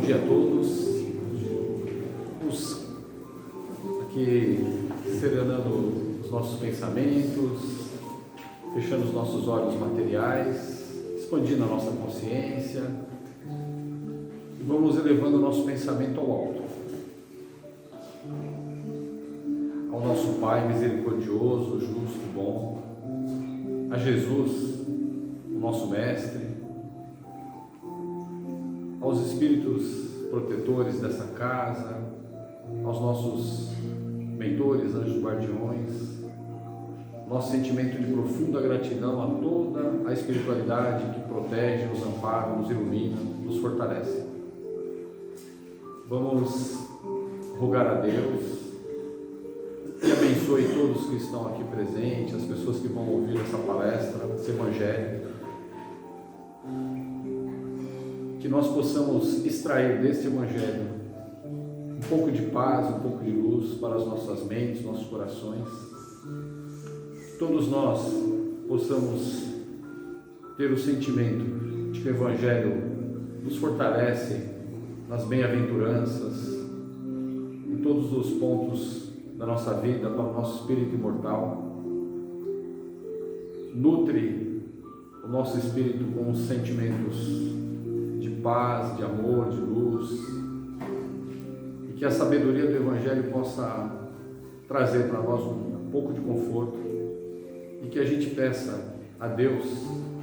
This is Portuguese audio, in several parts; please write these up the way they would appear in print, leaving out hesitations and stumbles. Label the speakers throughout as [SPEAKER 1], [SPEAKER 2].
[SPEAKER 1] dia a todos. Vamos aqui serenando os nossos pensamentos, fechando os nossos olhos materiais, expandindo a nossa consciência e vamos elevando o nosso pensamento ao alto, ao nosso Pai misericordioso, justo, bom, a Jesus, o nosso Mestre, aos espíritos protetores dessa casa, aos nossos mentores, anjos guardiões, nosso sentimento de profunda gratidão a toda a espiritualidade que protege, nos ampara, nos ilumina, nos fortalece. Vamos rogar a Deus que abençoe todos que estão aqui presentes, as pessoas que vão ouvir essa palestra, esse evangelho, que nós possamos extrair deste evangelho um pouco de paz, um pouco de luz para as nossas mentes, nossos corações. Todos nós possamos ter o sentimento de que o evangelho nos fortalece nas bem-aventuranças, em todos os pontos da nossa vida, para o nosso espírito imortal, nutre o nosso espírito com sentimentos de paz, de amor, de luz, e que a sabedoria do Evangelho possa trazer para nós um pouco de conforto, e que a gente peça a Deus,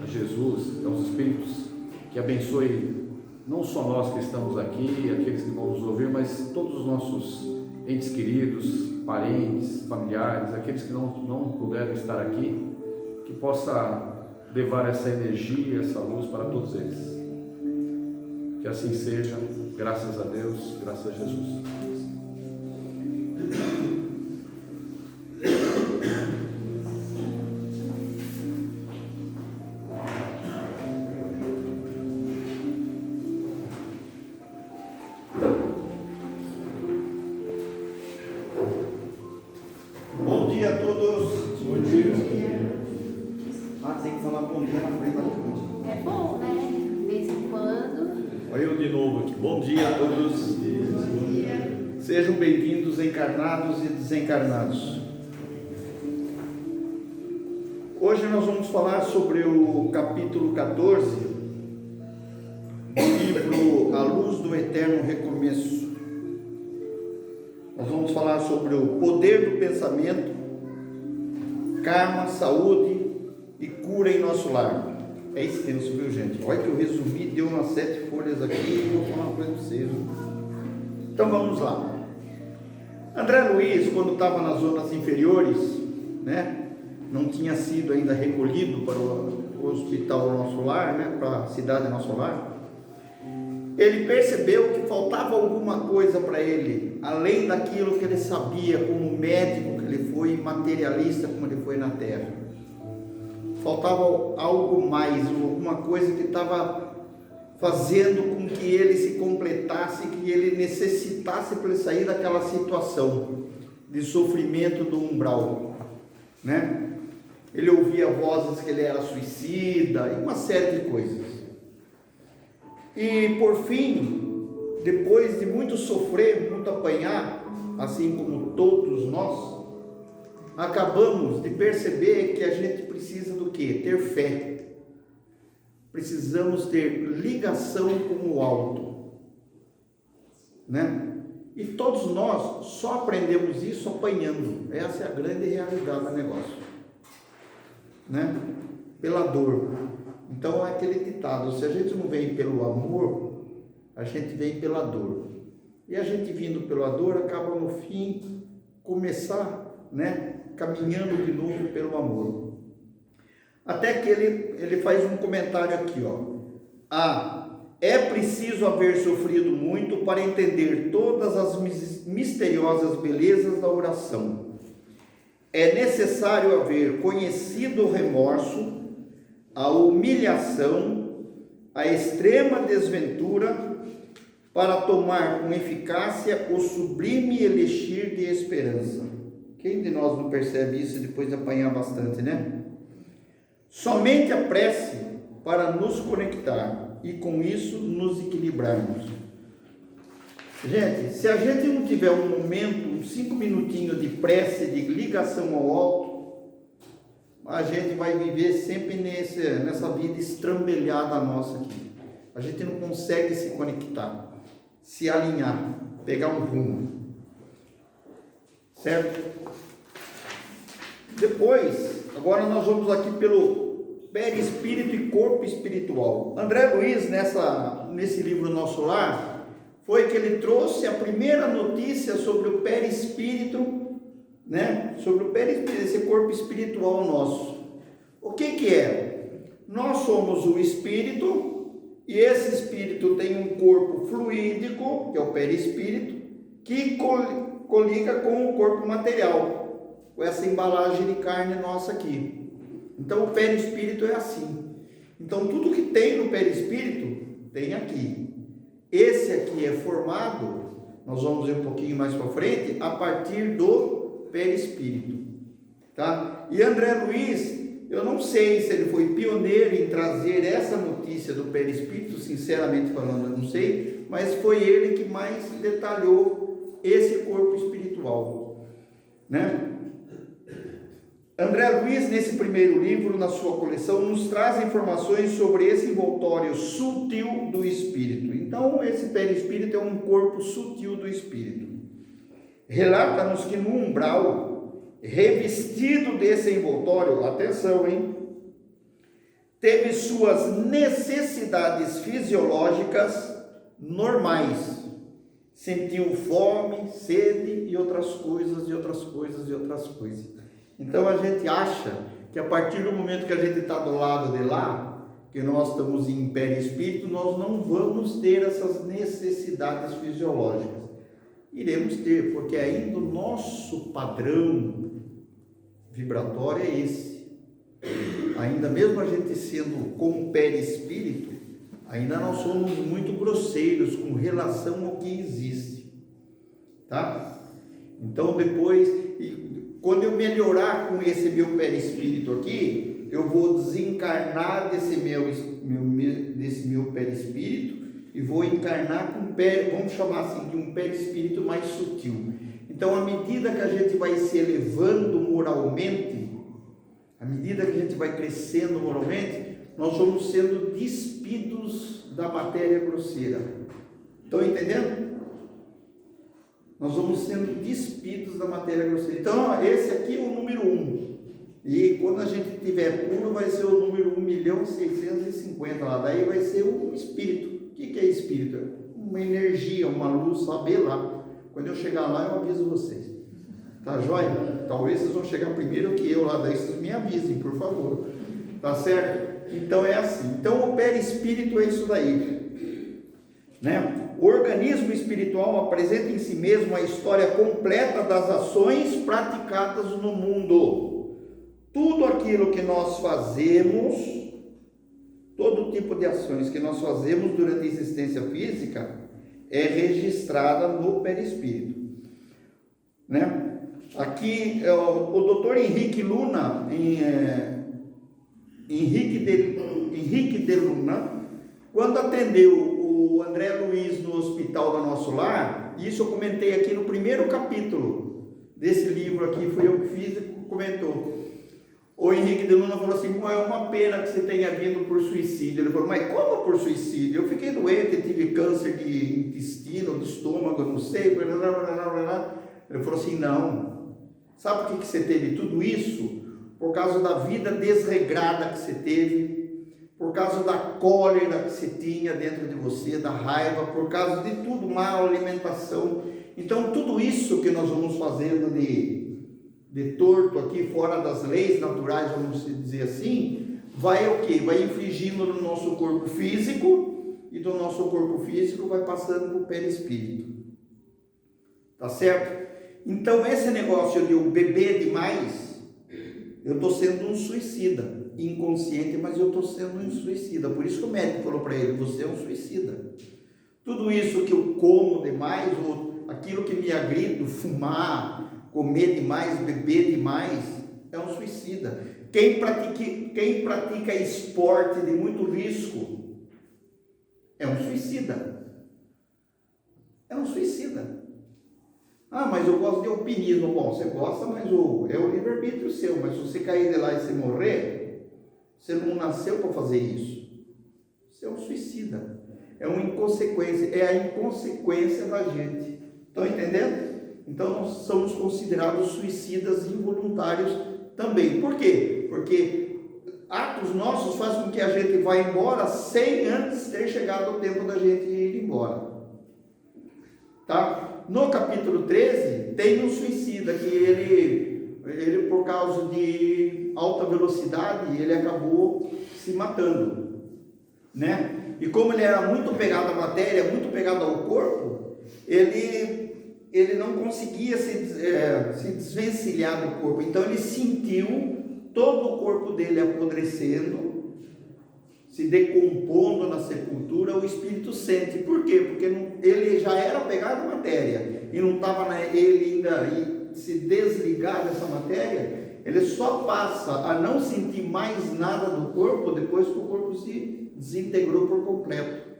[SPEAKER 1] a Jesus, aos Espíritos, que abençoe não só nós que estamos aqui, aqueles que vão nos ouvir, mas todos os nossos entes queridos, parentes, familiares, aqueles que não puderam estar aqui, que possa levar essa energia, essa luz para todos eles. Que assim seja, graças a Deus, graças a Jesus.
[SPEAKER 2] Bom dia a todos. Bom dia. Tem que falar bom dia na frente da câmera.
[SPEAKER 3] É bom, né? De vez em quando.
[SPEAKER 2] Olha eu de novo aqui. Bom dia a todos. Bom dia. Sejam bem-vindos, encarnados e desencarnados. Hoje nós vamos falar sobre o capítulo 14 do livro A Luz do Eterno Recomeço. Nós vamos falar sobre o poder do pensamento, karma, saúde e cura em nosso lar. É extenso, viu, gente? Olha que eu resumi, deu umas 7 folhas aqui e vou falar uma coisa para vocês. Então vamos lá. André Luiz, quando estava nas zonas inferiores, né, não tinha sido ainda recolhido para o hospital Nosso Lar, né, para a cidade Nosso Lar, ele percebeu que faltava alguma coisa para ele, além daquilo que ele sabia como médico que ele foi, materialista como ele foi na Terra. Faltava algo mais, alguma coisa que estava fazendo com que ele se completasse, que ele necessitasse para ele sair daquela situação de sofrimento do umbral, né? Ele ouvia vozes que ele era suicida e uma série de coisas. E por fim, depois de muito sofrer, muito apanhar, assim como todos nós, acabamos de perceber que a gente precisa do quê? Ter fé. Precisamos ter ligação com o alto, né? E todos nós só aprendemos isso apanhando. Essa é a grande realidade do negócio, né? Pela dor. Então é aquele ditado: se a gente não vem pelo amor, a gente vem pela dor. E a gente vindo pela dor acaba no fim começar, né, caminhando de novo pelo amor. Até que ele faz um comentário aqui, ó. É preciso haver sofrido muito para entender todas as misteriosas belezas da oração. É necessário haver conhecido o remorso, a humilhação, a extrema desventura, para tomar com eficácia o sublime elixir de esperança. Quem de nós não percebe isso depois de apanhar bastante, né? Somente a prece para nos conectar e com isso nos equilibrarmos. Gente, se a gente não tiver um momento, uns 5 minutinhos de prece, de ligação ao alto, a gente vai viver sempre nessa vida estrambelhada nossa aqui. A gente não consegue se conectar, se alinhar, pegar um rumo. Certo? Depois, agora nós vamos aqui pelo perispírito e corpo espiritual. André Luiz, nesse livro Nosso Lar, foi que ele trouxe a primeira notícia sobre o perispírito, né? Sobre o perispírito, esse corpo espiritual nosso. O que é? Nós somos o espírito, e esse espírito tem um corpo fluídico, que é o perispírito, que coliga com o corpo material, com essa embalagem de carne nossa aqui. Então o perispírito é assim. Então tudo que tem no perispírito tem aqui. Esse aqui é formado, nós vamos ver um pouquinho mais para frente, a partir do perispírito, tá? E André Luiz, eu não sei se ele foi pioneiro em trazer essa notícia do perispírito, sinceramente falando, eu não sei, mas foi ele que mais detalhou esse corpo espiritual, né? André Luiz, nesse primeiro livro, na sua coleção, nos traz informações sobre esse envoltório sutil do espírito. Então, esse perispírito é um corpo sutil do espírito. Relata-nos que no umbral, revestido desse envoltório, atenção, hein? Teve suas necessidades fisiológicas normais. Sentiu fome, sede e outras coisas, e outras coisas, e outras coisas. Então a gente acha que a partir do momento que a gente está do lado de lá, que nós estamos em perispírito, nós não vamos ter essas necessidades fisiológicas. Iremos ter, porque ainda o nosso padrão vibratório é esse. Ainda mesmo a gente sendo com perispírito, ainda nós somos muito grosseiros com relação ao que existe. Tá? Então depois, quando eu melhorar com esse meu perispírito aqui, eu vou desencarnar desse meu perispírito e vou encarnar com vamos chamar assim, de um perispírito mais sutil. Então, à medida que a gente vai se elevando moralmente, à medida que a gente vai crescendo moralmente, nós vamos sendo despidos da matéria grosseira. Estão entendendo? Nós vamos sendo despidos da matéria grosseira. Então, esse aqui é o número 1. E quando a gente tiver puro, vai ser o número 1.650 lá. Daí vai ser o espírito. O que é espírito? Uma energia, uma luz, saber lá. Quando eu chegar lá, eu aviso vocês. Tá joia? Talvez vocês vão chegar primeiro que eu lá. Daí vocês me avisem, por favor. Tá certo? Então é assim. Então o perispírito é isso daí. Né? O organismo espiritual apresenta em si mesmo a história completa das ações praticadas no mundo. Tudo aquilo que nós fazemos, todo tipo de ações que nós fazemos durante a existência física é registrada no perispírito. Né? Aqui, o Dr. Henrique Luna, Henrique de Luna, quando atendeu o André Luiz no hospital do Nosso Lar, isso eu comentei aqui no primeiro capítulo desse livro aqui, foi eu que fiz e comentou. O Henrique de Luna falou assim: é uma pena que você tenha vindo por suicídio. Ele falou: mas como por suicídio? Eu fiquei doente, tive câncer de intestino, de estômago, não sei. Blá, blá, blá, blá. Ele falou assim: não. Sabe por que você teve tudo isso? Por causa da vida desregrada que você teve, por causa da cólera que você tinha dentro de você, da raiva, por causa de tudo, má alimentação. Então tudo isso que nós vamos fazendo de torto aqui, fora das leis naturais, vamos dizer assim, vai o quê? Vai infligindo no nosso corpo físico, e do nosso corpo físico vai passando para o perispírito. Tá certo? Então esse negócio de eu beber demais, eu estou sendo um suicida, inconsciente, mas eu estou sendo um suicida. Por isso que o médico falou para ele: você é um suicida. Tudo isso que eu como demais, ou aquilo que me agride, fumar, comer demais, beber demais, é um suicida. Quem pratica esporte de muito risco é um suicida. É um suicida. Ah, mas eu gosto de alpinismo. Bom, você gosta, mas é o livre-arbítrio seu. Mas se você cair de lá e você morrer, você não nasceu para fazer isso. Você é um suicida. É uma inconsequência. É a inconsequência da gente. Estão entendendo? Então nós somos considerados suicidas involuntários também. Por quê? Porque atos nossos fazem com que a gente vá embora sem antes ter chegado o tempo da gente ir embora. Tá? No capítulo 13 tem um suicida que ele por causa de alta velocidade, ele acabou se matando, né? E como ele era muito pegado à matéria, muito pegado ao corpo, ele não conseguia se desvencilhar do corpo. Então ele sentiu todo o corpo dele apodrecendo, se decompondo na sepultura. O espírito sente. Por quê? Porque ele já era pegado à matéria e não estava ele ainda se desligar dessa matéria. Ele só passa a não sentir mais nada do corpo depois que o corpo se desintegrou por completo,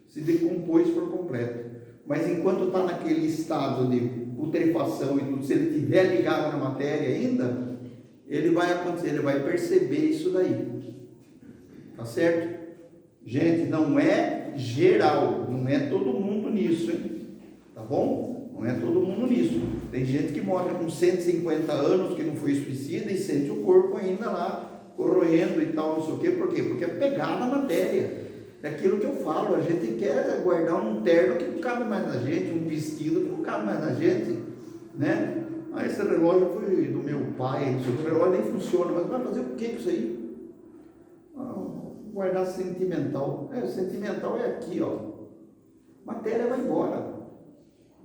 [SPEAKER 2] se decompôs por completo. Mas enquanto está naquele estado de putrefação e tudo, se ele estiver ligado na matéria ainda, ele vai perceber isso daí. Tá certo? Gente, não é geral, não é todo mundo nisso, hein? Tá bom? Não é todo mundo nisso. Tem gente que morre com 150 anos, que não foi suicida e sente o corpo ainda lá, corroendo e tal, não sei o quê. Por quê? Porque é pegar na matéria. É aquilo que eu falo, a gente quer guardar um terno que não cabe mais na gente, um vestido que não cabe mais na gente, né? Ah, esse relógio foi do meu pai, o relógio nem funciona, mas vai fazer o que com isso aí? Guardar sentimental. Sentimental é aqui, ó. Matéria vai embora.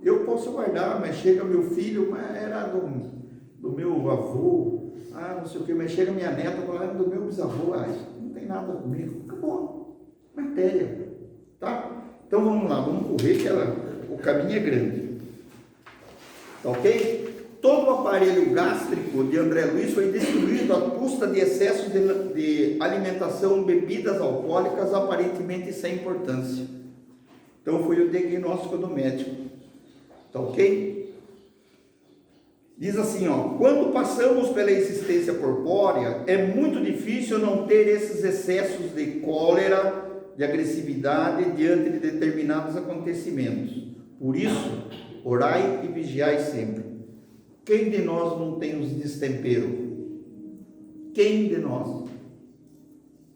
[SPEAKER 2] Eu posso guardar, mas chega meu filho, mas era do meu avô, não sei o que, mas chega minha neta, era do meu bisavô, isso não tem nada comigo. Acabou. Matéria. Tá? Então vamos lá, vamos correr, que o caminho é grande. Tá ok? Todo o aparelho gástrico de André Luiz foi destruído à custa de excessos de alimentação, bebidas alcoólicas, aparentemente sem importância. Então foi o diagnóstico do médico. Tá ok? Diz assim, ó: quando passamos pela existência corpórea, é muito difícil não ter esses excessos de cólera, de agressividade diante de determinados acontecimentos. Por isso, orai e vigiai sempre. Quem de nós não tem os destemperos? Quem de nós?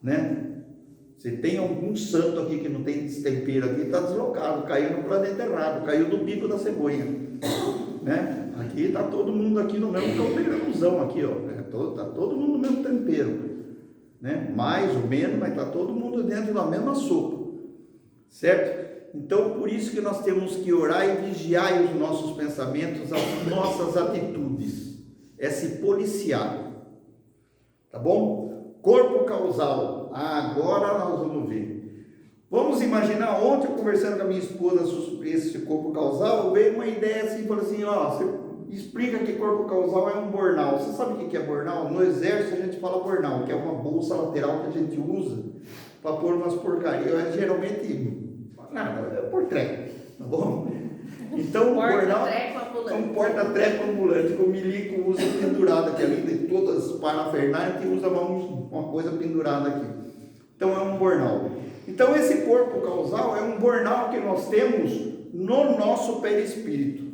[SPEAKER 2] Né? Se tem algum santo aqui que não tem destempero aqui, está deslocado, caiu no planeta errado, caiu do bico da cegonha, né? Aqui está todo mundo aqui no mesmo caldeirãozão aqui, ó. Está todo mundo no mesmo tempero, né? Mais ou menos, mas está todo mundo dentro da mesma sopa, certo? Então, por isso que nós temos que orar e vigiar os nossos pensamentos, as nossas atitudes, é se policiar, tá bom? Corpo causal, agora nós vamos ver. Vamos imaginar, ontem eu conversando com a minha esposa sobre esse corpo causal, veio uma ideia assim, falou assim, você explica que corpo causal é um bornal. Você sabe o que é bornal? No exército a gente fala bornal, que é uma bolsa lateral que a gente usa para pôr umas porcarias, geralmente... é por treco, tá bom? Então o bornal é um porta-treco ambulante que o milico usa pendurado aqui, além de todas as parafernálias, que usa uma coisa pendurada aqui. Então é um bornal. Então esse corpo causal é um bornal que nós temos no nosso perispírito.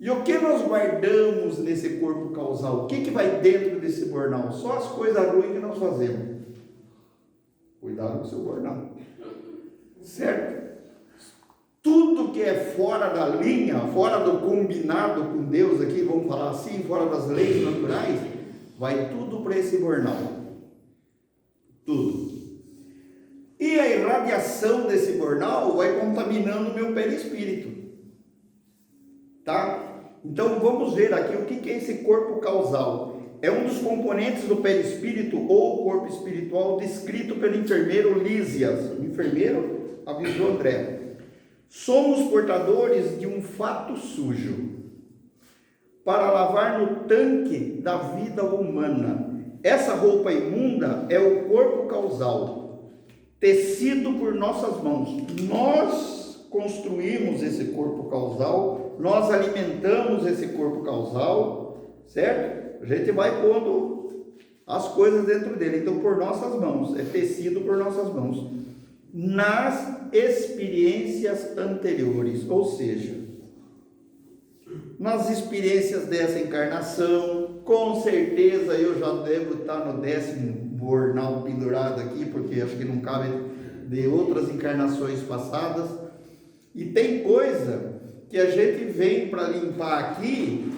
[SPEAKER 2] E o que nós guardamos nesse corpo causal? O que vai dentro desse bornal? Só as coisas ruins que nós fazemos. Cuidado com o seu bornal. Certo? Tudo que é fora da linha, fora do combinado com Deus aqui, vamos falar assim, fora das leis naturais, vai tudo para esse bornal. Tudo. E a irradiação desse bornal vai contaminando o meu perispírito. Tá? Então vamos ver aqui o que é esse corpo causal. É um dos componentes do perispírito ou corpo espiritual descrito pelo enfermeiro Lísias. O enfermeiro avisou André. Somos portadores de um fato sujo para lavar no tanque da vida humana. Essa roupa imunda é o corpo causal, tecido por nossas mãos. Nós construímos esse corpo causal, nós alimentamos esse corpo causal, certo? A gente vai pondo as coisas dentro dele, então por nossas mãos, é tecido por nossas mãos, nas experiências anteriores, ou seja, nas experiências dessa encarnação. Com certeza eu já devo estar no 10º bornal pendurado aqui, porque acho que não cabe de outras encarnações passadas, e tem coisa que a gente vem para limpar aqui,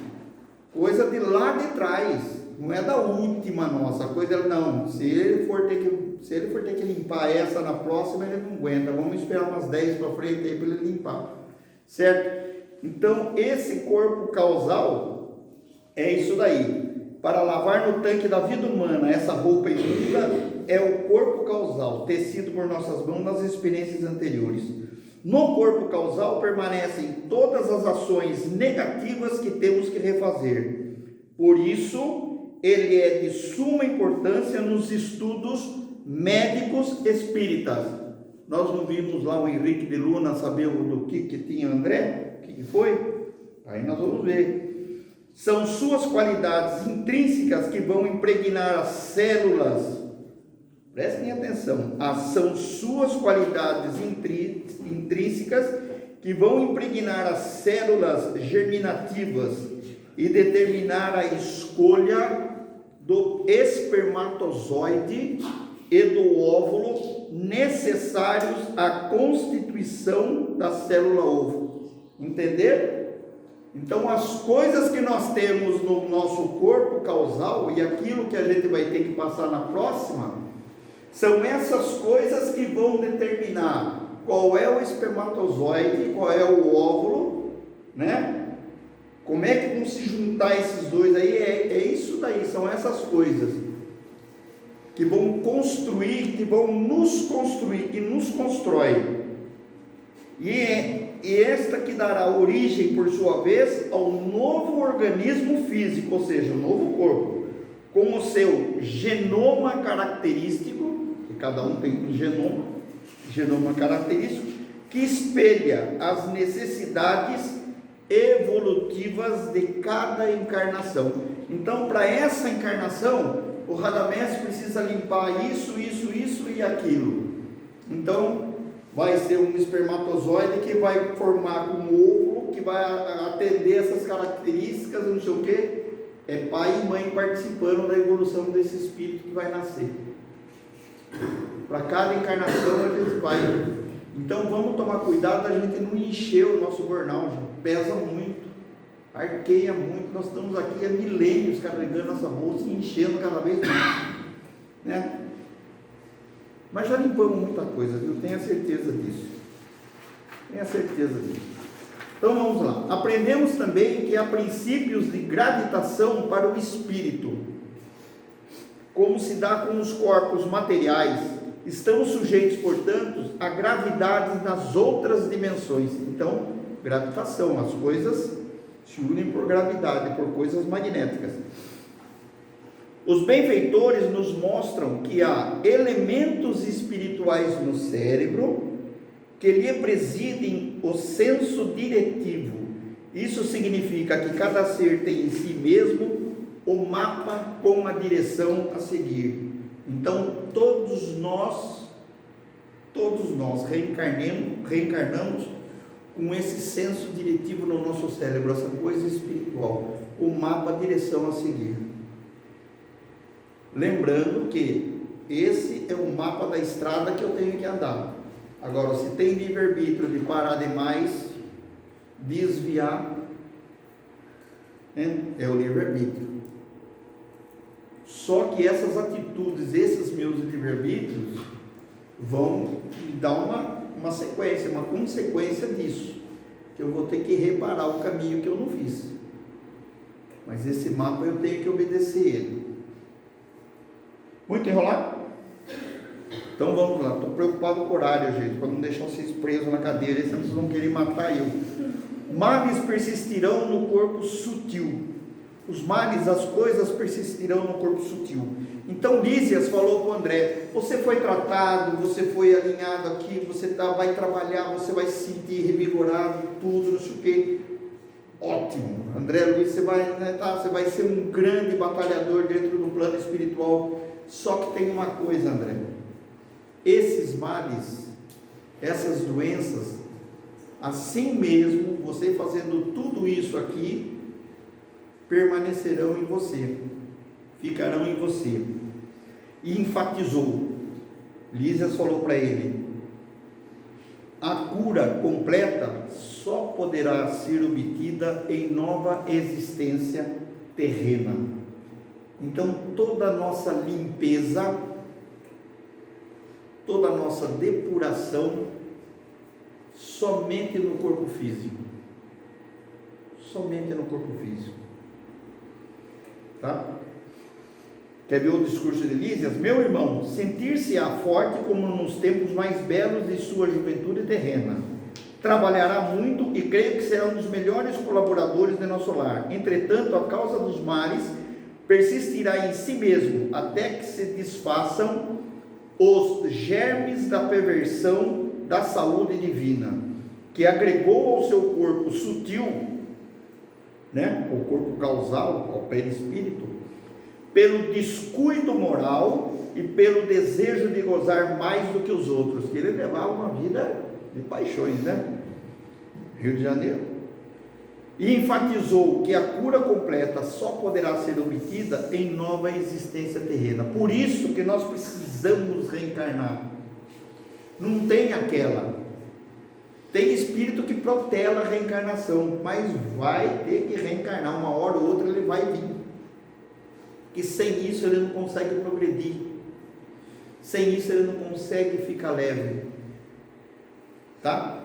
[SPEAKER 2] coisa de lá de trás, não é da última nossa coisa, não. Se ele for ter que limpar essa na próxima, ele não aguenta, vamos esperar umas 10 para frente aí para ele limpar, certo? Então esse corpo causal é isso daí. Para lavar no tanque da vida humana essa roupa imunda, é o corpo causal, tecido por nossas mãos nas experiências anteriores. No corpo causal permanecem todas as ações negativas que temos que refazer. Por isso, ele é de suma importância nos estudos médicos espíritas. Nós não vimos lá o Henrique de Luna saber do que tinha André? O que foi? Aí nós vamos ver. São suas qualidades intrínsecas que vão impregnar as células. Prestem atenção. São suas qualidades intrínsecas que vão impregnar as células germinativas e determinar a escolha do espermatozoide e do óvulo necessários à constituição da célula ovo. Entenderam? Então, as coisas que nós temos no nosso corpo causal e aquilo que a gente vai ter que passar na próxima, são essas coisas que vão determinar qual é o espermatozoide, qual é o óvulo, né? Como é que vão se juntar esses dois aí? É isso daí, são essas coisas que vão construir, que vão nos construir, que nos constrói. E esta que dará origem, por sua vez, ao novo organismo físico, ou seja, o novo corpo, com o seu genoma característico, que cada um tem um genoma característico, que espelha as necessidades evolutivas de cada encarnação. Então, para essa encarnação, o Radamés precisa limpar isso e aquilo. Então, vai ser um espermatozoide que vai formar um óvulo, que vai atender essas características, não sei o que. É pai e mãe participando da evolução desse espírito que vai nascer. Para cada encarnação a gente vai. Então vamos tomar cuidado da gente não encher o nosso burnout. Pesa muito, arqueia muito. Nós estamos aqui há milênios carregando essa bolsa e enchendo cada vez mais, né? Mas já limpamos muita coisa, viu? Tenha certeza disso. Tenha certeza disso. Então vamos lá. Aprendemos também que há princípios de gravitação para o espírito. Como se dá com os corpos materiais, estão sujeitos, portanto, a gravidades nas outras dimensões. Então, gravitação, as coisas se unem por gravidade, por coisas magnéticas. Os benfeitores nos mostram que há elementos espirituais no cérebro que lhe presidem o senso diretivo. Isso significa que cada ser tem em si mesmo o mapa com a direção a seguir. Então, todos nós reencarnamos com esse senso diretivo no nosso cérebro, essa coisa espiritual, o mapa, a direção a seguir. Lembrando que esse é o mapa da estrada que eu tenho que andar. Agora, se tem livre-arbítrio de parar demais, desviar, né? É o livre-arbítrio. Só que essas atitudes, esses meus livre-arbítrios, vão dar uma sequência, uma consequência disso, que eu vou ter que reparar o caminho que eu não fiz. Mas esse mapa eu tenho que obedecer ele. Muito enrolado? Então vamos lá, estou preocupado com o horário, gente, para não deixar vocês presos na cadeira, senão vocês vão querer matar eu. Males persistirão no corpo sutil. Os males, as coisas persistirão no corpo sutil. Então Lísias falou para o André: você foi tratado, você foi alinhado aqui, você vai trabalhar, você vai se sentir revigorado, tudo, não sei o que. Ótimo, André Luiz, você vai ser um grande batalhador dentro do plano espiritual. Só que tem uma coisa, André: esses males, essas doenças, assim mesmo, você fazendo tudo isso aqui, permanecerão em você, ficarão em você. E enfatizou, Lísias falou para ele: a cura completa só poderá ser obtida em nova existência terrena. Então toda a nossa limpeza, toda a nossa depuração, somente no corpo físico. Somente no corpo físico. Tá? Quer ver o discurso de Lísias? Meu irmão, sentir-se-á forte como nos tempos mais belos de sua juventude terrena. Trabalhará muito e creio que será um dos melhores colaboradores de nosso lar. Entretanto, a causa dos males persistirá em si mesmo, até que se desfaçam os germes da perversão da saúde divina, que agregou ao seu corpo sutil, o corpo causal, ao perispírito, pelo descuido moral e pelo desejo de gozar mais do que os outros, que ele levava uma vida de paixões, Rio de Janeiro. E enfatizou que a cura completa só poderá ser obtida em nova existência terrena. Por isso que nós precisamos reencarnar. Não tem aquela. Tem espírito que protela a reencarnação, mas vai ter que reencarnar, uma hora ou outra ele vai vir. Que sem isso ele não consegue progredir. Sem isso ele não consegue ficar leve. Tá?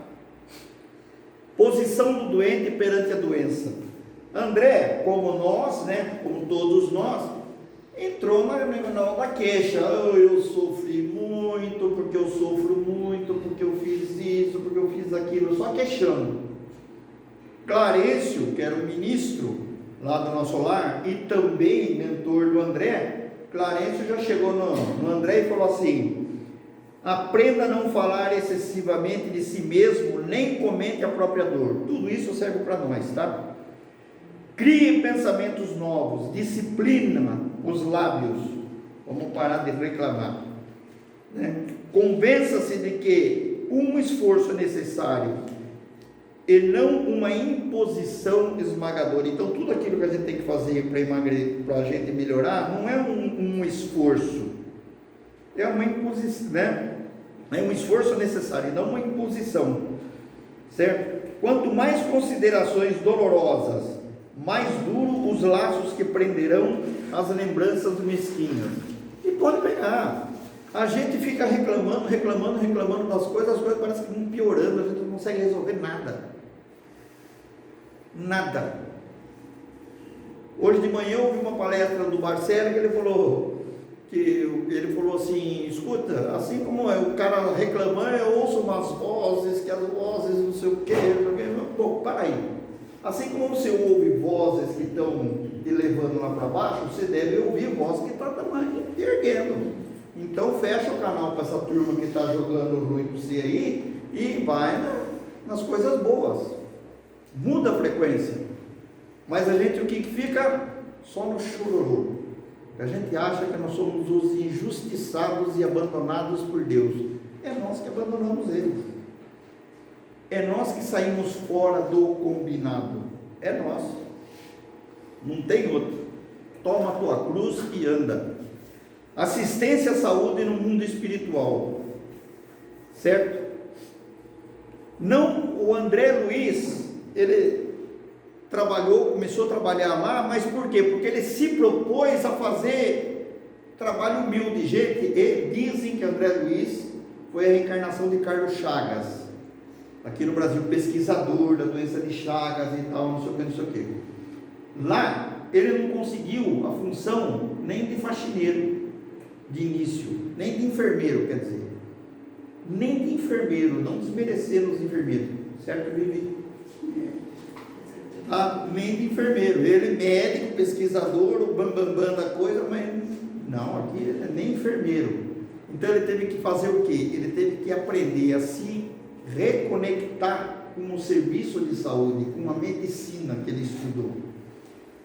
[SPEAKER 2] Posição do doente perante a doença. André, como nós, como todos nós, entrou na queixa. Eu sofri muito, porque eu sofro muito, porque eu fiz isso, porque eu fiz aquilo, só queixando. Clarencio, que era o ministro lá do nosso lar, e também mentor do André, Clarencio já chegou no André e falou assim: aprenda a não falar excessivamente de si mesmo, nem comente a própria dor. Tudo isso serve para nós, tá? Crie pensamentos novos, disciplina os lábios, vamos parar de reclamar, Convença-se de que um esforço é necessário e não uma imposição esmagadora. Então tudo aquilo que a gente tem que fazer para emagrecer, para a gente melhorar, não é um esforço, é uma imposição, É um esforço necessário, não uma imposição, certo? Quanto mais considerações dolorosas, mais duros os laços que prenderão as lembranças mesquinhas. E pode pegar. A gente fica reclamando das coisas, as coisas parecem que vão piorando, a gente não consegue resolver nada. Nada. Hoje de manhã eu ouvi uma palestra do Marcelo que ele falou assim: escuta, assim como o cara reclamando, eu ouço umas vozes, que as vozes não sei o que, bom, para aí. Assim como você ouve vozes que estão te levando lá para baixo, você deve ouvir vozes que estão também te erguendo. Então fecha o canal para essa turma que está jogando ruim para você aí e vai nas coisas boas. Muda a frequência. Mas a gente o que fica? Só no chororô. A gente acha que nós somos os injustiçados e abandonados por Deus. É nós que abandonamos eles. É nós que saímos fora do combinado. É nós. Não tem outro. Toma a tua cruz e anda. Assistência à saúde no mundo espiritual. Certo? Não, o André Luiz, ele começou a trabalhar lá, mas por quê? Porque ele se propôs a fazer trabalho humilde. Gente, e dizem que André Luiz foi a reencarnação de Carlos Chagas, aqui no Brasil, pesquisador da doença de Chagas e tal, não sei o que. Lá, ele não conseguiu a função nem de faxineiro de início, nem de enfermeiro, quer dizer, nem de enfermeiro, não desmerecendo os enfermeiros, certo, Vivi? Nem de enfermeiro, ele médico, pesquisador, o bambambam da coisa, mas Não, aqui ele é nem enfermeiro. Então ele teve que fazer o quê? Ele teve que aprender a se reconectar com o serviço de saúde, com a medicina que ele estudou,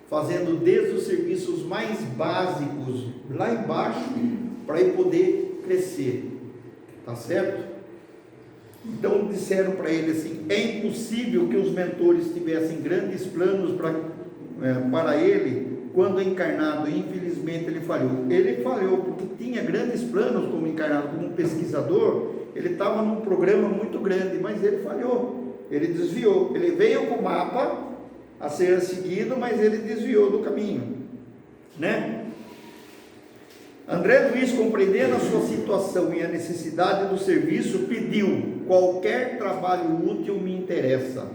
[SPEAKER 2] fazendo desde os serviços mais básicos lá embaixo, para ele poder crescer, tá certo? Então disseram para ele assim: é impossível que os mentores tivessem grandes planos para ele quando encarnado. Infelizmente ele falhou. Ele falhou porque tinha grandes planos como encarnado, como pesquisador. Ele estava num programa muito grande, mas ele falhou, ele desviou. Ele veio com o mapa a ser seguido, mas ele desviou do caminho, né? André Luiz, compreendendo a sua situação e a necessidade do serviço, pediu: qualquer trabalho útil me interessa.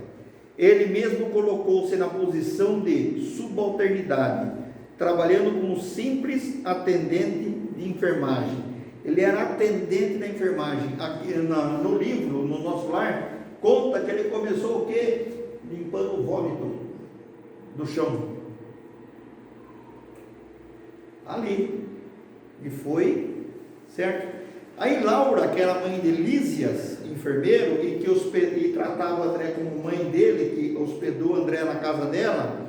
[SPEAKER 2] Ele mesmo colocou-se na posição de subalternidade, trabalhando como simples atendente de enfermagem. Ele era atendente da enfermagem. Aqui no livro, no Nosso Lar, conta que ele começou o quê? Limpando o vômito do chão. Ali. E foi, certo? Aí Laura, que era mãe de Lísias, enfermeiro, e tratava André como mãe dele, que hospedou André na casa dela,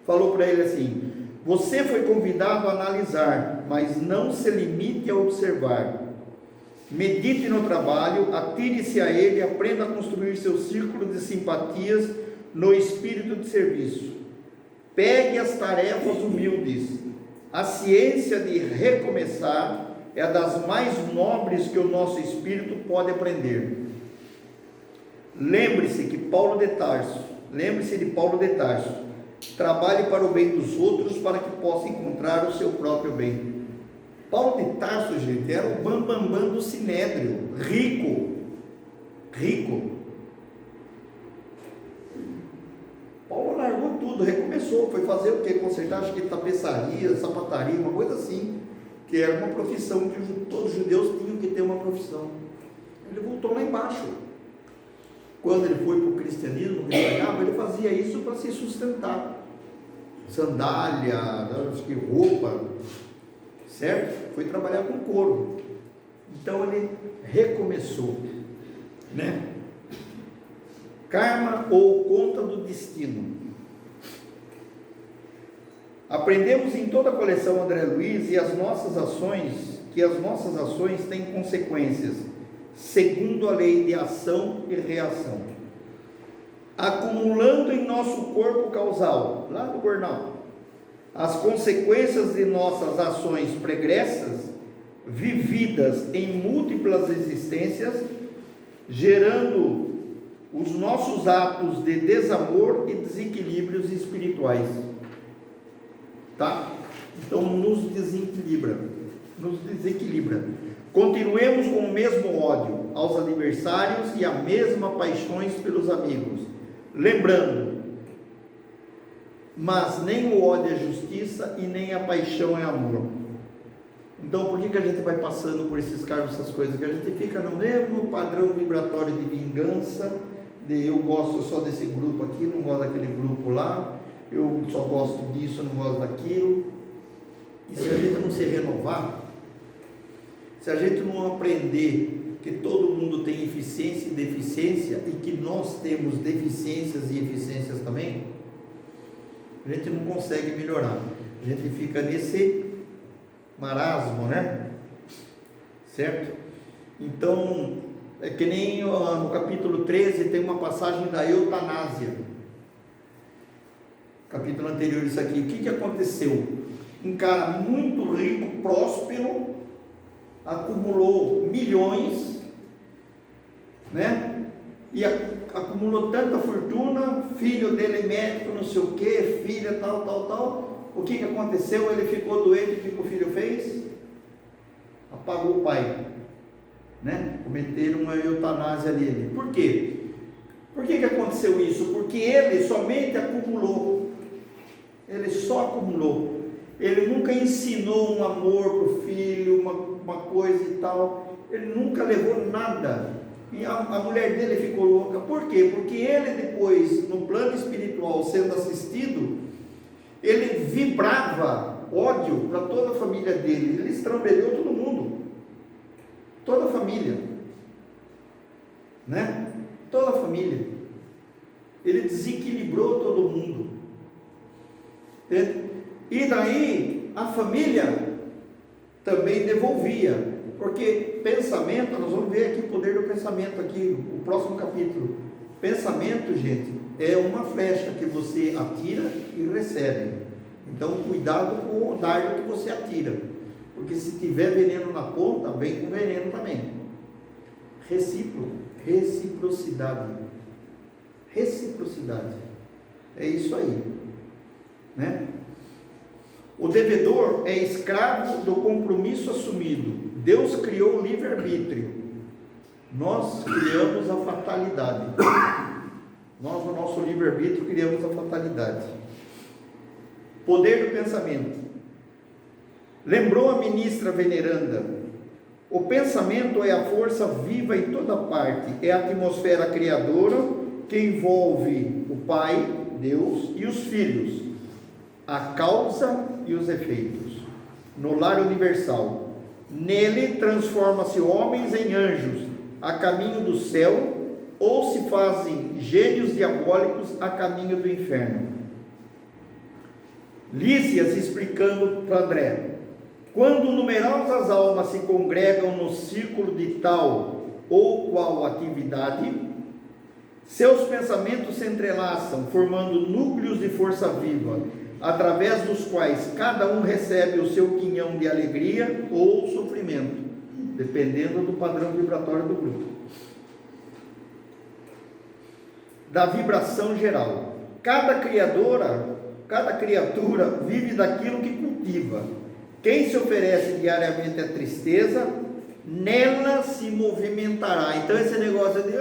[SPEAKER 2] falou para ele assim: você foi convidado a analisar, mas não se limite a observar. Medite no trabalho, atire-se a ele, aprenda a construir seu círculo de simpatias no espírito de serviço. Pegue as tarefas humildes. A ciência de recomeçar é das mais nobres que o nosso espírito pode aprender. Lembre-se de Paulo de Tarso. Trabalhe para o bem dos outros, para que possa encontrar o seu próprio bem. Paulo de Tarso, gente, era o bambambam do sinédrio, rico. Paulo largou tudo, recomeçou, foi fazer o quê? Consertar, acho que tapeçaria, sapataria, uma coisa assim, que era uma profissão que todos os judeus tinham que ter uma profissão. Ele voltou lá embaixo. Quando ele foi para o cristianismo, ele fazia isso para se sustentar. Sandália, acho que roupa, certo? Foi trabalhar com couro. Então ele recomeçou, né? Karma ou conta do destino. Aprendemos em toda a coleção André Luiz que as nossas ações têm consequências, segundo a lei de ação e reação, acumulando em nosso corpo causal, lá no burnout, as consequências de nossas ações pregressas, vividas em múltiplas existências, gerando os nossos atos de desamor e desequilíbrios espirituais, tá? Então nos desequilibra. Continuemos com o mesmo ódio aos adversários e a mesma paixões pelos amigos, lembrando, mas nem o ódio é justiça e nem a paixão é amor. Então por que a gente vai passando por esses cargos, essas coisas? Que a gente fica no mesmo padrão vibratório de vingança, de eu gosto só desse grupo aqui, não gosto daquele grupo lá, eu só gosto disso, não gosto daquilo. E se a gente não se renovar, se a gente não aprender que todo mundo tem eficiência e deficiência, e que nós temos deficiências e eficiências também, a gente não consegue melhorar. A gente fica nesse marasmo, né? Certo? Então, é que nem no capítulo 13 tem uma passagem da eutanásia. Capítulo anterior isso aqui. O que aconteceu? Um cara muito rico, próspero, acumulou milhões, né? E acumulou tanta fortuna, filho dele médico, não sei o que, filha tal. O que aconteceu? Ele ficou doente, o que o filho fez? Apagou o pai, né? Cometeram uma eutanásia nele. Por quê? Por que aconteceu isso? Porque ele somente acumulou. Ele só acumulou. Ele nunca ensinou um amor para o filho, uma coisa e tal. Ele nunca levou nada. E a mulher dele ficou louca. Por quê? Porque ele depois, no plano espiritual, sendo assistido, ele vibrava ódio para toda a família dele. Ele estrambelhou todo mundo, toda a família, né? Toda a família. Ele desequilibrou todo mundo. Entende? E daí a família também devolvia, porque pensamento, nós vamos ver aqui o poder do pensamento aqui, o próximo capítulo. Pensamento, gente, é uma flecha que você atira e recebe. Então cuidado com o dardo que você atira, porque se tiver veneno na ponta, vem com veneno também. Reciprocidade. Reciprocidade. É isso aí, né? O devedor é escravo do compromisso assumido. Deus criou o livre-arbítrio. Nós criamos a fatalidade. Nós, no nosso livre-arbítrio, criamos a fatalidade. Poder do pensamento. Lembrou a ministra veneranda: o pensamento é a força viva em toda parte, é a atmosfera criadora que envolve o Pai, Deus, e os filhos, a causa e os efeitos, no lar universal. Nele transforma-se homens em anjos a caminho do céu, ou se fazem gênios diabólicos a caminho do inferno. Lísias explicando para André: quando numerosas almas se congregam no círculo de tal ou qual atividade, seus pensamentos se entrelaçam, formando núcleos de força viva, através dos quais cada um recebe o seu quinhão de alegria ou sofrimento, dependendo do padrão vibratório do grupo. Da vibração geral. Cada criatura vive daquilo que cultiva. Quem se oferece diariamente à tristeza, nela se movimentará. Então esse negócio de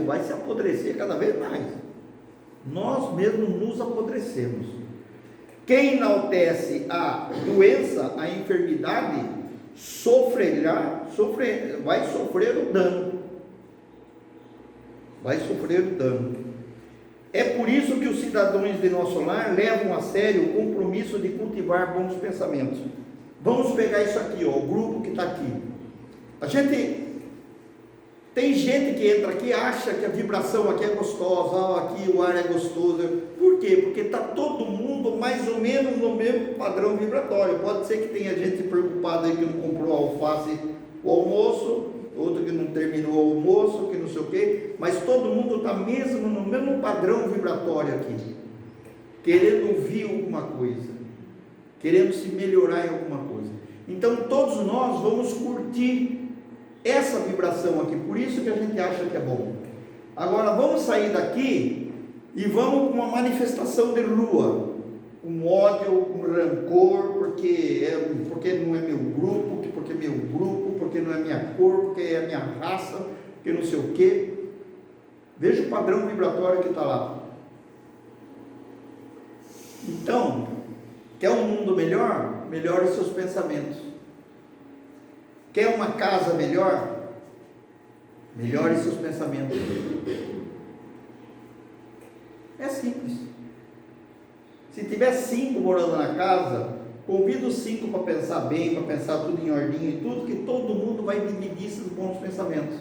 [SPEAKER 2] vai se apodrecer cada vez mais. Nós mesmos nos apodrecemos. Quem enaltece a doença, a enfermidade, vai sofrer o dano. Vai sofrer o dano. É por isso que os cidadãos de nosso lar levam a sério o compromisso de cultivar bons pensamentos. Vamos pegar isso aqui, ó, o grupo que está aqui. Tem gente que entra aqui e acha que a vibração aqui é gostosa, aqui o ar é gostoso. Por quê? Porque está todo mundo mais ou menos no mesmo padrão vibratório. Pode ser que tenha gente preocupada aí que não comprou alface o almoço, outro que não terminou o almoço, que não sei o quê, mas todo mundo está mesmo no mesmo padrão vibratório aqui, querendo ouvir alguma coisa, querendo se melhorar em alguma coisa. Então todos nós vamos curtir essa vibração aqui, por isso que a gente acha que é bom. Agora vamos sair daqui e vamos com uma manifestação de lua, com ódio, com rancor, porque não é meu grupo, porque é meu grupo, porque não é minha cor, porque é a minha raça, porque não sei o quê. Veja o padrão vibratório que está lá. Então, quer um mundo melhor? Melhore os seus pensamentos. Quer uma casa melhor? Melhore seus pensamentos. É simples. Se tiver 5 morando na casa, convida os 5 para pensar bem, para pensar tudo em ordem e tudo, que todo mundo vai dividir esses bons pensamentos.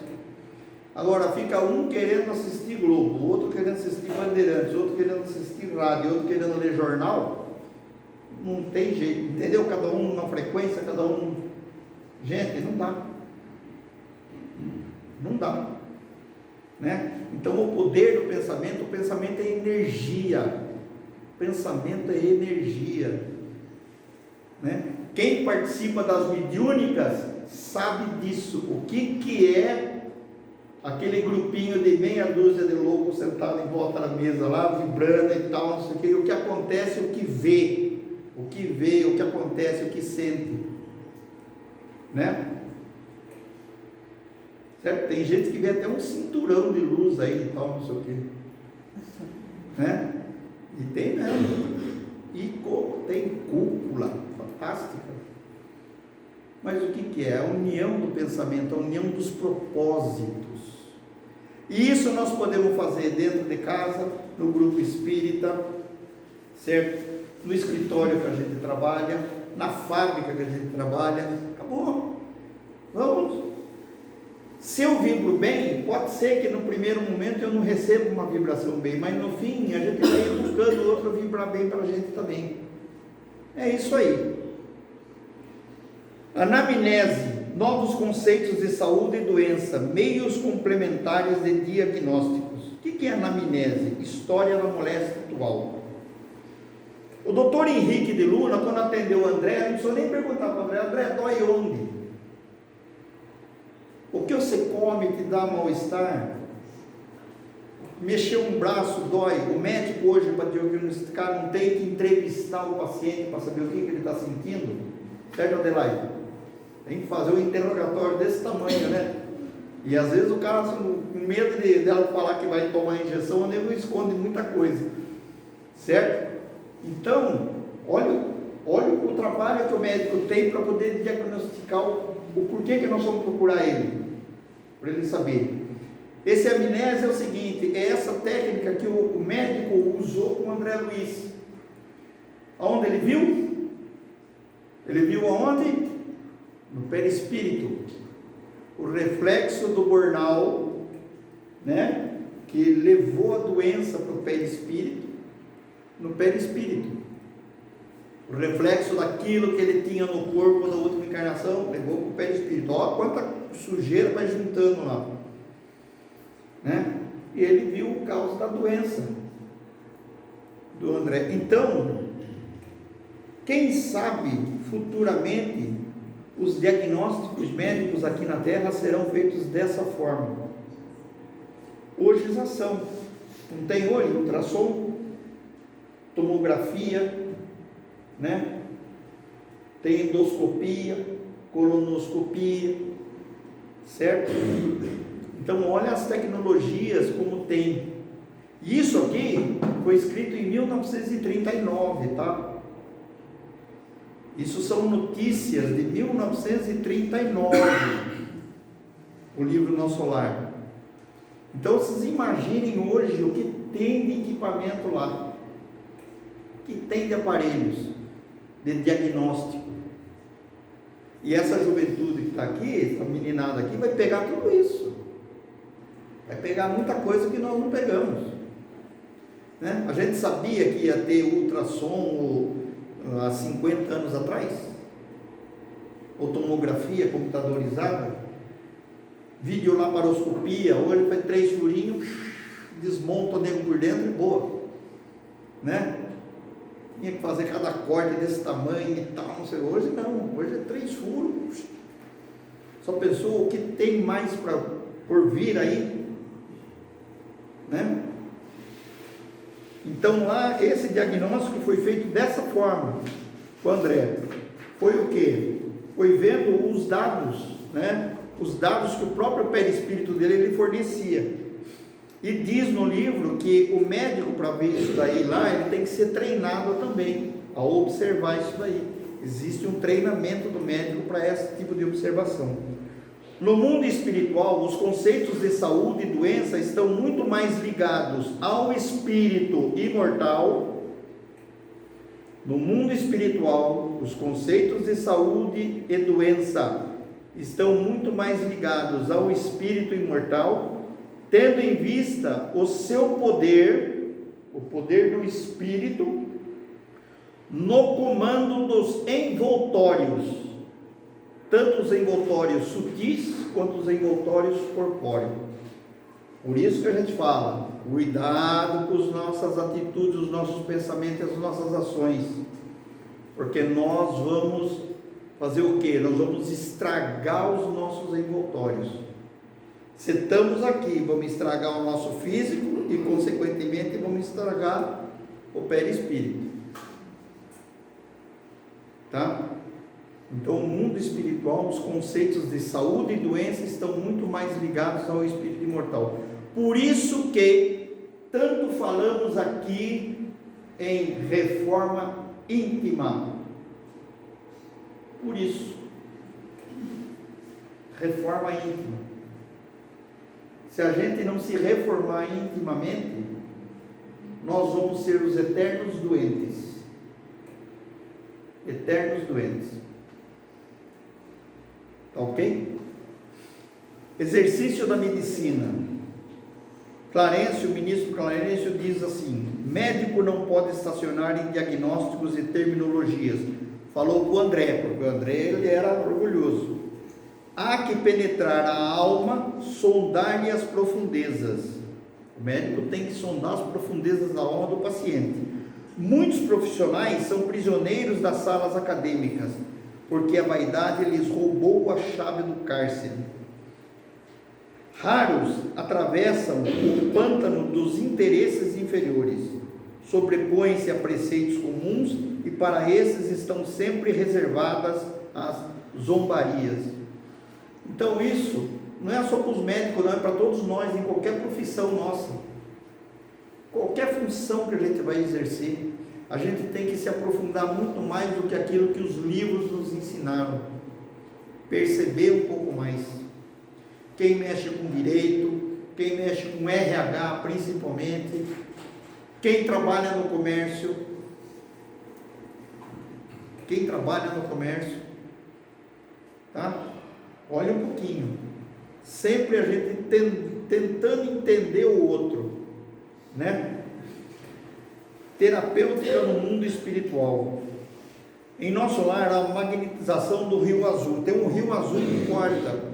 [SPEAKER 2] Agora fica um querendo assistir Globo, outro querendo assistir Bandeirantes, outro querendo assistir rádio, outro querendo ler jornal. Não tem jeito, entendeu? Cada um numa frequência, cada um... Gente, não dá. Não dá, né? Então o poder do pensamento, o pensamento é energia. Pensamento é energia, né? Quem participa das mediúnicas sabe disso. O que é aquele grupinho de meia dúzia de loucos sentados em volta da mesa lá, vibrando e tal, não sei o que. O que acontece, o que vê, o que acontece, o que sente, né? Certo? Tem gente que vê até um cinturão de luz aí e tal, não sei o que, né? E tem mesmo. E tem cúpula fantástica. Mas o que é? A união do pensamento, a união dos propósitos. E isso nós podemos fazer dentro de casa, no grupo espírita, certo? no escritório que a gente trabalha, na fábrica que a gente trabalha. Acabou. Vamos. Se eu vibro bem, pode ser que no primeiro momento eu não receba uma vibração bem, mas no fim a gente vai buscando o outro vibrar bem para a gente também. É isso aí. Anamnese, novos conceitos de saúde e doença, meios complementares de diagnósticos. O que é anamnese? História da moléstia atual. O doutor Henrique de Luna, quando atendeu o André, não precisou nem perguntar para o André: André, dói onde? O que você come te dá mal-estar? Mexer um braço dói. O médico hoje, para diagnosticar, não tem que entrevistar o paciente para saber o que ele está sentindo, certo, Adelaide? Tem que fazer um interrogatório desse tamanho, né? E às vezes o cara, com medo dela falar que vai tomar a injeção, o nego esconde muita coisa, certo? Então, olha o trabalho que o médico tem para poder diagnosticar o porquê que nós vamos procurar ele, para ele saber. Esse amnésia é o seguinte: é essa técnica que o médico usou com o André Luiz. Aonde ele viu? Ele viu aonde? No perispírito. O reflexo do burnout, né, que levou a doença para o perispírito, no perispírito. O reflexo daquilo que ele tinha no corpo da última encarnação, levou para o perispírito. Olha quanta sujeira vai juntando lá, né? E ele viu o caos da doença do André. Então, quem sabe futuramente os diagnósticos médicos aqui na Terra serão feitos dessa forma. Hoje já são. Não tem hoje ultrassom, tomografia, né? Tem endoscopia, colonoscopia, certo? Então olha as tecnologias como tem. Isso aqui foi escrito em 1939, tá? Isso são notícias de 1939, o livro Nosso Lar. Então vocês imaginem hoje o que tem de equipamento lá, o que tem de aparelhos de diagnóstico. E essa juventude que está aqui, essa meninada aqui, vai pegar tudo isso. Vai pegar muita coisa que nós não pegamos, né? A gente sabia que ia ter ultrassom há 50 anos atrás, ou tomografia computadorizada, videolaparoscopia, hoje foi 3 furinhos, desmonta o nego por dentro e boa, né? Tinha que fazer cada corte desse tamanho e tal, não sei. Hoje não, hoje é 3 furos. Só pensou o que tem mais por vir aí, né? Então lá, esse diagnóstico foi feito dessa forma com o André. Foi o quê? Foi vendo os dados, né? Os dados que o próprio perispírito dele ele fornecia. E diz no livro que o médico, para ver isso daí lá, ele tem que ser treinado também a observar isso daí. Existe um treinamento do médico para esse tipo de observação. No mundo espiritual, os conceitos de saúde e doença estão muito mais ligados ao espírito imortal. No mundo espiritual, os conceitos de saúde e doença estão muito mais ligados ao espírito imortal, tendo em vista o seu poder, o poder do espírito, no comando dos envoltórios, tanto os envoltórios sutis quanto os envoltórios corpóreos. Por isso que a gente fala, cuidado com as nossas atitudes, os nossos pensamentos e as nossas ações, porque nós vamos fazer o quê? Nós vamos estragar os nossos envoltórios. Se estamos aqui, vamos estragar o nosso físico e, consequentemente, vamos estragar o perispírito. Tá? Então, o mundo espiritual, os conceitos de saúde e doença estão muito mais ligados ao espírito imortal. Por isso que tanto falamos aqui em reforma íntima. Por isso, reforma íntima. Se a gente não se reformar intimamente, nós vamos ser os eternos doentes. eternos doentes. Tá ok? Exercício da medicina. Clarencio, o ministro Clarencio diz assim: médico não pode estacionar em diagnósticos e terminologias. Falou com o André, porque o André ele era orgulhoso. Há que penetrar a alma, sondar-lhe as profundezas. O médico tem que sondar as profundezas da alma do paciente. Muitos profissionais são prisioneiros das salas acadêmicas, porque a vaidade lhes roubou a chave do cárcere. Raros atravessam o pântano dos interesses inferiores, sobrepõem-se a preceitos comuns e para esses estão sempre reservadas as zombarias. Então isso não é só para os médicos, não, é para todos nós, em qualquer profissão nossa, qualquer função que a gente vai exercer, a gente tem que se aprofundar muito mais do que aquilo que os livros nos ensinaram, perceber um pouco mais. Quem mexe com direito, quem mexe com RH principalmente, quem trabalha no comércio, tá? Olha um pouquinho, sempre a gente tentando entender o outro, né? Terapêutica no mundo espiritual. Em nosso lar, a magnetização do Rio Azul, tem um Rio Azul que corta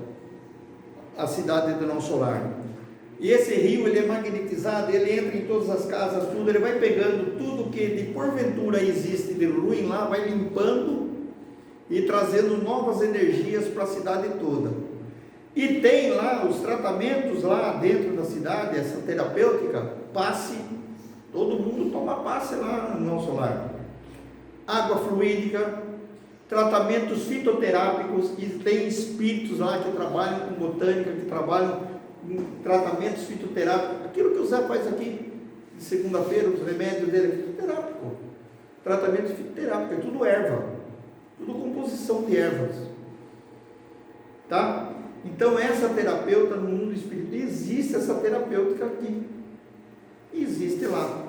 [SPEAKER 2] a cidade do nosso lar, e esse rio ele é magnetizado, ele entra em todas as casas, tudo, ele vai pegando tudo que de porventura existe de ruim lá, vai limpando e trazendo novas energias para a cidade toda. E tem lá os tratamentos lá dentro da cidade, essa terapêutica, passe, todo mundo toma passe lá no nosso lar, água fluídica, tratamentos fitoterápicos, e tem espíritos lá que trabalham com botânica, que trabalham em tratamentos fitoterápicos, aquilo que o Zé faz aqui, de segunda-feira, os remédios dele é fitoterápico, tratamento fitoterápico, é tudo erva, tudo composição de ervas, tá? Então essa terapeuta no mundo espiritual, existe essa terapêutica aqui, existe lá,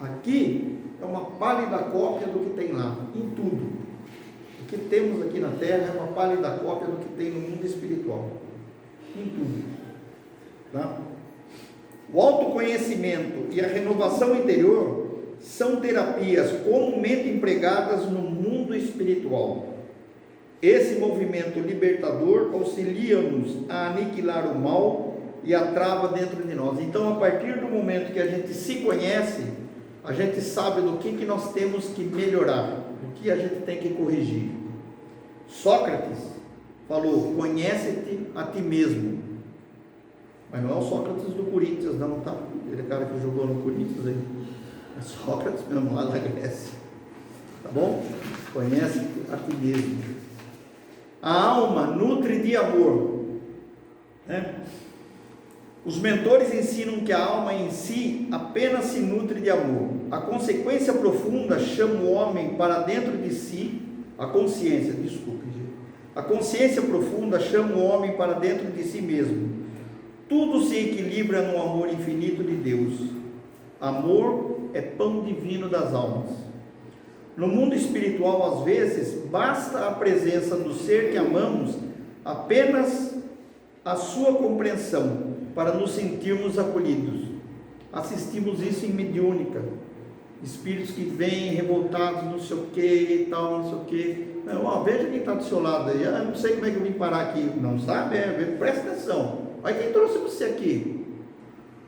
[SPEAKER 2] aqui é uma pálida cópia do que tem lá, em tudo. O que temos aqui na Terra é uma pálida cópia do que tem no mundo espiritual, em tudo, tá? O autoconhecimento e a renovação interior são terapias comumente empregadas no mundo espiritual. Esse movimento libertador auxilia-nos a aniquilar o mal e a trava dentro de nós. Então, a partir do momento que a gente se conhece, a gente sabe do que nós temos que melhorar, o que a gente tem que corrigir. Sócrates falou: conhece-te a ti mesmo. Mas não é o Sócrates do Corinthians, não, tá? Ele é o cara que jogou no Corinthians aí. É Sócrates mesmo, lá da Grécia. Tá bom? Conhece-te a ti mesmo. A alma nutre de amor, né? Os mentores ensinam que a alma em si apenas se nutre de amor. A consequência profunda chama o homem para dentro de si, a consciência profunda chama o homem para dentro de si mesmo. Tudo se equilibra no amor infinito de Deus. Amor é pão divino das almas. No mundo espiritual, às vezes, basta a presença do ser que amamos, apenas a sua compreensão, para nos sentirmos acolhidos. Assistimos isso em mediúnica, espíritos que vêm revoltados, não sei o que e tal, não sei o que. Veja quem está do seu lado aí. Não sei como é que eu vim parar aqui. Não sabe? Presta atenção. Mas quem trouxe você aqui?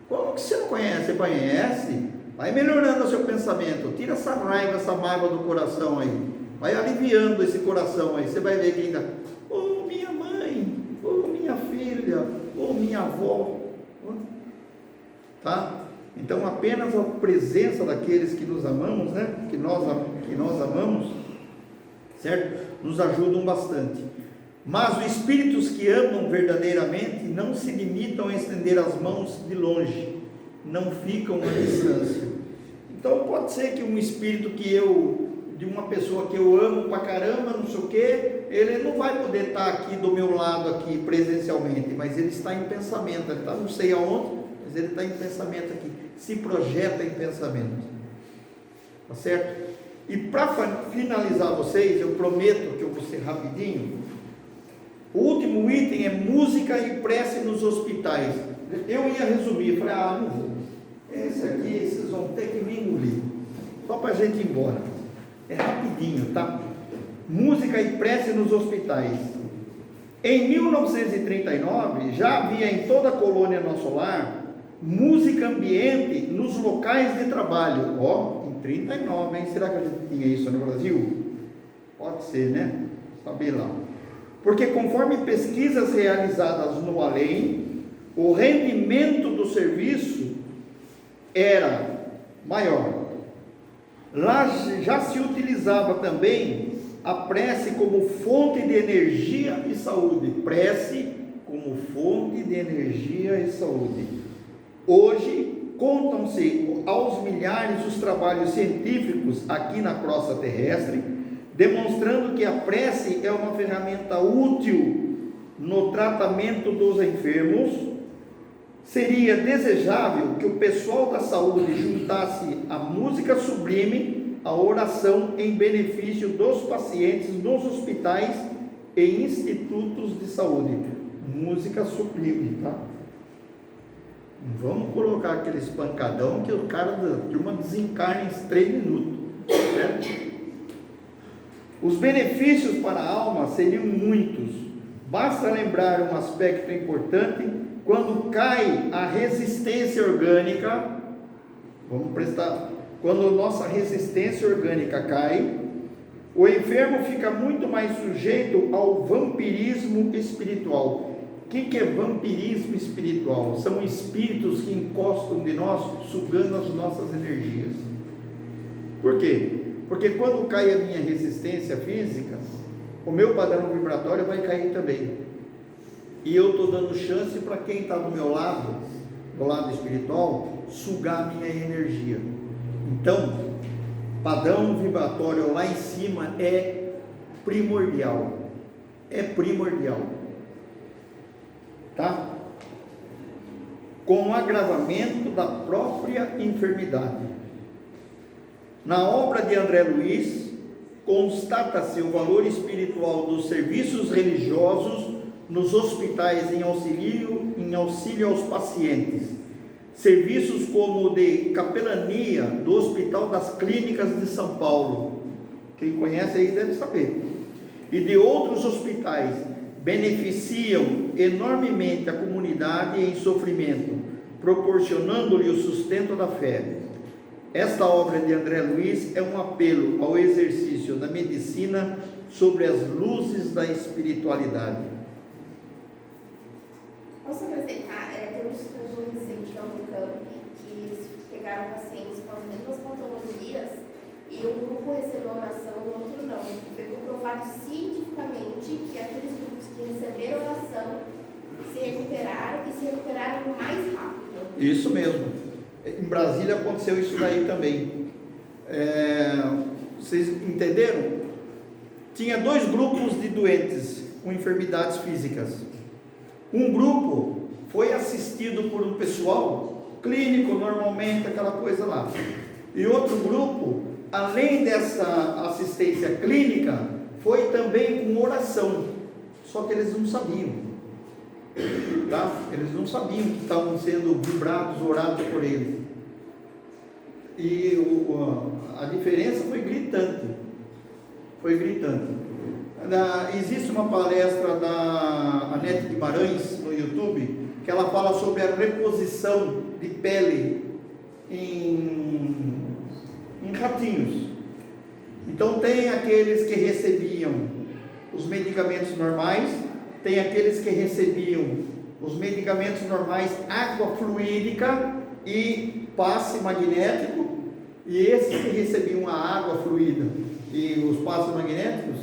[SPEAKER 2] Como que você não conhece? Você conhece? Vai melhorando o seu pensamento. Tira essa raiva, essa mágoa do coração aí. Vai aliviando esse coração aí. Você vai ver que ainda: oh, minha mãe, oh, minha filha, ou minha avó, tá? Então apenas a presença daqueles que nos amamos, né? Que nós amamos, certo? Nos ajudam bastante. Mas os espíritos que amam verdadeiramente não se limitam a estender as mãos de longe, não ficam à distância. Então pode ser que um espírito de uma pessoa que eu amo pra caramba, não sei o que, ele não vai poder estar aqui do meu lado aqui presencialmente, mas ele está em pensamento, ele está não sei aonde, mas ele está em pensamento aqui, se projeta em pensamento, tá certo? E para finalizar vocês, eu prometo que eu vou ser rapidinho. O último item é música e prece nos hospitais. Eu ia resumir, falei, não vou. Esse aqui, vocês vão ter que me engolir. Só para a gente ir embora. É rapidinho, tá? Música e prece nos hospitais. Em 1939, já havia em toda a colônia Nosso Lar música ambiente nos locais de trabalho. Em 39, hein? Será que a gente tinha isso no Brasil? Pode ser, né? Saber lá. Porque conforme pesquisas realizadas no além, o rendimento do serviço era maior. Lá já se utilizava também a prece como fonte de energia e saúde. Prece como fonte de energia e saúde. Hoje, contam-se aos milhares os trabalhos científicos aqui na crosta terrestre, demonstrando que a prece é uma ferramenta útil no tratamento dos enfermos. Seria desejável que o pessoal da saúde juntasse a música sublime à oração em benefício dos pacientes nos hospitais e institutos de saúde. Música sublime, tá? Vamos colocar aquele espancadão que o cara da turma desencarna em 3 minutos, certo? Os benefícios para a alma seriam muitos. Basta lembrar um aspecto importante: quando cai a resistência orgânica, quando nossa resistência orgânica cai, o enfermo fica muito mais sujeito ao vampirismo espiritual. O que é vampirismo espiritual? São espíritos que encostam de nós, sugando as nossas energias. Por quê? Porque quando cai a minha resistência física, o meu padrão vibratório vai cair também. E eu estou dando chance para quem está do meu lado, do lado espiritual, sugar a minha energia. Então, padrão vibratório lá em cima é primordial. É primordial. Tá? Com o agravamento da própria enfermidade. Na obra de André Luiz, constata-se o valor espiritual dos serviços religiosos nos hospitais em auxílio aos pacientes. Serviços como o de capelania do Hospital das Clínicas de São Paulo, quem conhece aí deve saber, e de outros hospitais, beneficiam enormemente a comunidade em sofrimento, proporcionando-lhe o sustento da fé. Esta obra de André Luiz é um apelo ao exercício da medicina sobre as luzes da espiritualidade.
[SPEAKER 3] Posso apresentar? Temos um recente na Unicamp que pegaram pacientes com as mesmas patologias e um grupo recebeu oração e o outro não. Foi comprovado cientificamente que aqueles grupos que receberam oração se recuperaram e se recuperaram mais rápido.
[SPEAKER 2] Isso mesmo. Em Brasília aconteceu isso daí também. Vocês entenderam? Tinha 2 grupos de doentes com enfermidades físicas. Um grupo foi assistido por um pessoal clínico, normalmente, aquela coisa lá. E outro grupo, além dessa assistência clínica, foi também com oração. Só que eles não sabiam. Tá? Eles não sabiam que estavam sendo vibrados, orados por eles. E a diferença foi gritante. Foi gritante. Existe uma palestra da Anete Guimarães no YouTube, que ela fala sobre a reposição de pele em ratinhos. Então tem aqueles que recebiam os medicamentos normais, tem aqueles que recebiam os medicamentos normais, água fluídica e passe magnético, e esses que recebiam a água fluida e os passes magnéticos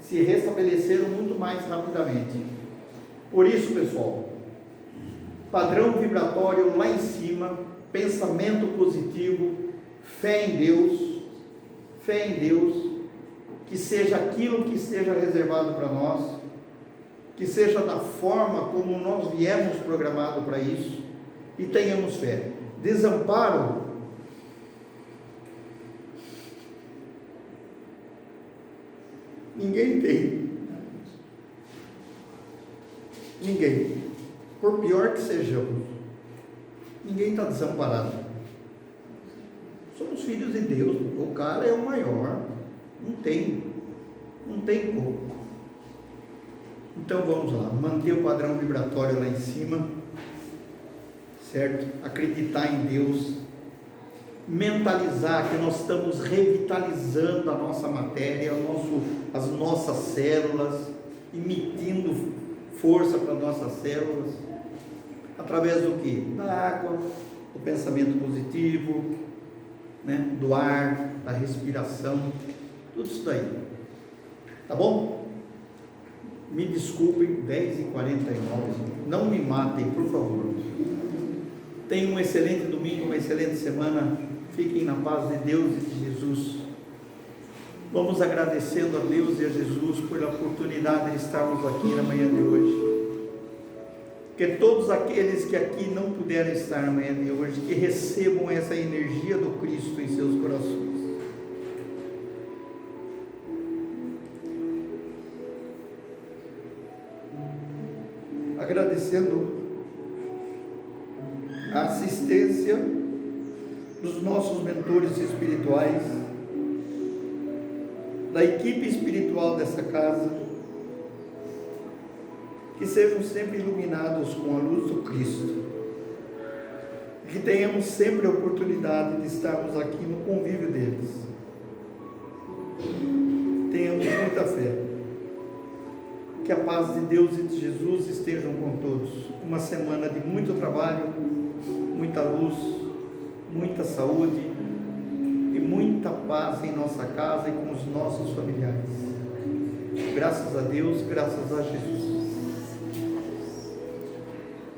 [SPEAKER 2] se restabeleceram muito mais rapidamente. Por isso, pessoal, padrão vibratório lá em cima, pensamento positivo, fé em Deus, que seja aquilo que esteja reservado para nós, que seja da forma como nós viemos programados para isso, e tenhamos fé. Desamparo Ninguém tem. Ninguém. Por pior que sejamos, ninguém está desamparado. Somos filhos de Deus. O cara é o maior. Não tem como. Então vamos lá, manter o padrão vibratório lá em cima, certo? Acreditar em Deus, mentalizar que nós estamos revitalizando a nossa matéria, as nossas células, emitindo força para nossas células, através do que? Da água, do pensamento positivo, né? Do ar, da respiração, tudo isso daí, tá bom? Me desculpem, 10h49, não me matem, por favor. Tenham um excelente domingo, uma excelente semana, fiquem na paz de Deus e de Jesus. Vamos agradecendo a Deus e a Jesus pela oportunidade de estarmos aqui na manhã de hoje. Que todos aqueles que aqui não puderam estar na manhã de hoje, que recebam essa energia do Cristo em seus corações. Agradecendo a assistência dos nossos mentores espirituais, da equipe espiritual dessa casa, que sejam sempre iluminados com a luz do Cristo, que tenhamos sempre a oportunidade de estarmos aqui no convívio deles. Tenhamos muita fé. Que a paz de Deus e de Jesus estejam com todos. Uma semana de muito trabalho, muita luz, muita saúde e muita paz em nossa casa e com os nossos familiares. Graças a Deus, graças a Jesus.